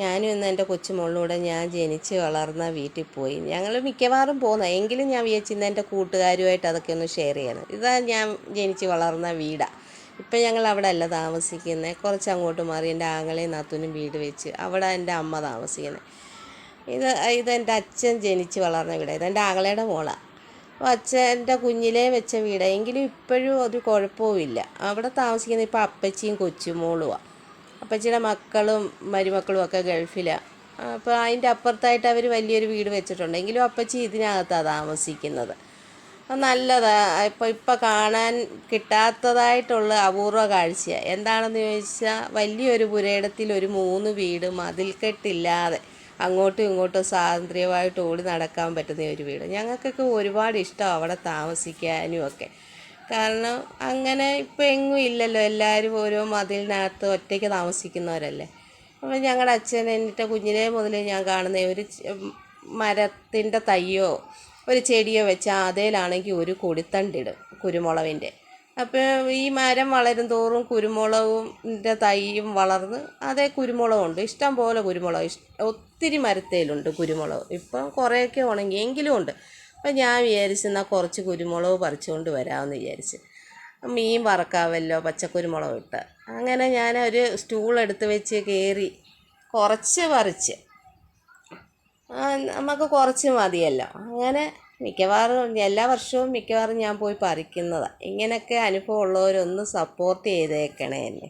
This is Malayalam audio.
ഞാനും ഇന്ന് എൻ്റെ കൊച്ചുമോളിലൂടെ ഞാൻ ജനിച്ച് വളർന്ന വീട്ടിൽ പോയി. ഞങ്ങൾ മിക്കവാറും പോകുന്നത്, എങ്കിലും ഞാൻ വിചാരിച്ചു ഇന്ന് എൻ്റെ കൂട്ടുകാരുമായിട്ട് അതൊക്കെ ഒന്ന് ഷെയർ ചെയ്യണം. ഇതാ ഞാൻ ജനിച്ച് വളർന്ന വീടാണ്. ഇപ്പം ഞങ്ങൾ അവിടെ അല്ല താമസിക്കുന്നത്, കുറച്ച് അങ്ങോട്ട് മാറി എൻ്റെ ആങ്ങളെയും നാത്തൂനും വീട് വെച്ച് അവിടെ എൻ്റെ അമ്മ താമസിക്കുന്നത്. ഇതെൻ്റെ അച്ഛൻ ജനിച്ച് വളർന്ന വീടാണ്. ഇതെൻ്റെ ആങ്ങളയുടെ മോളാണ്. അപ്പോൾ അച്ഛൻ്റെ കുഞ്ഞിലേ വെച്ച വീടാണ്, എങ്കിലും ഇപ്പോഴും ഒരു കുഴപ്പവുമില്ല. അവിടെ താമസിക്കുന്നത് ഇപ്പോൾ അപ്പച്ചിയും കൊച്ചുമോളുമാണ്. അപ്പച്ചിയുടെ മക്കളും മരുമക്കളും ഒക്കെ ഗൾഫിലാണ്. അപ്പോൾ അതിൻ്റെ അപ്പുറത്തായിട്ട് അവർ വലിയൊരു വീട് വെച്ചിട്ടുണ്ട്. എങ്കിലും അപ്പച്ചി ഇതിനകത്താണ് താമസിക്കുന്നത്. നല്ലതാണ്. ഇപ്പം കാണാൻ കിട്ടാത്തതായിട്ടുള്ള അപൂർവ കാഴ്ചയാണ്. എന്താണെന്ന് ചോദിച്ചാൽ വലിയൊരു പുരയിടത്തിൽ ഒരു 3 വീട്, മതിൽക്കെട്ടില്ലാതെ അങ്ങോട്ടും ഇങ്ങോട്ടും സ്വാതന്ത്ര്യമായിട്ട് ഓടി നടക്കാൻ പറ്റുന്ന ഒരു വീട്. ഞങ്ങൾക്കൊക്കെ ഒരുപാട് ഇഷ്ടമാണ് അവിടെ താമസിക്കാനും ഒക്കെ. കാരണം അങ്ങനെ ഇപ്പം എങ്ങും ഇല്ലല്ലോ, എല്ലാവരും ഓരോ മതിലിനകത്ത് ഒറ്റയ്ക്ക് താമസിക്കുന്നവരല്ലേ. അപ്പോൾ ഞങ്ങളുടെ അച്ഛൻ എൻ്റെ കുഞ്ഞിലേ മുതൽ ഞാൻ കാണുന്ന ഒരു മരത്തിൻ്റെ തയ്യോ ഒരു ചെടിയോ വെച്ചാൽ അതേലാണെങ്കിൽ ഒരു കൊടിത്തണ്ടിടും കുരുമുളകിൻ്റെ. അപ്പോൾ ഈ മരം വളരും തോറും കുരുമുളകിൻ്റെ തൈയും വളർന്ന് അതേ കുരുമുളകുണ്ട്. ഇഷ്ടം പോലെ കുരുമുളക്, ഒത്തിരി മരത്തേലുണ്ട് കുരുമുളക്. ഇപ്പം കുറേയൊക്കെ ഉണങ്ങി എങ്കിലും ഉണ്ട്. അപ്പം ഞാൻ വിചാരിച്ചെന്നാൽ കുറച്ച് കുരുമുളക് പറിച്ചുകൊണ്ട് വരാമെന്ന് വിചാരിച്ച്. മീൻ വറക്കാമല്ലോ പച്ചക്കുരുമുളക് ഇട്ട്. അങ്ങനെ ഞാൻ ഒരു സ്റ്റൂൾ എടുത്ത് വെച്ച് കയറി കുറച്ച് പറിച്ച്, നമുക്ക് കുറച്ച് മതിയല്ലോ. അങ്ങനെ മിക്കവാറും എല്ലാ വർഷവും മിക്കവാറും ഞാൻ പോയി പറിക്കുന്നതാണ്. ഇങ്ങനെയൊക്കെ അനുഭവം ഉള്ളവരൊന്ന് സപ്പോർട്ട് ചെയ്തേക്കണേ എന്നെ.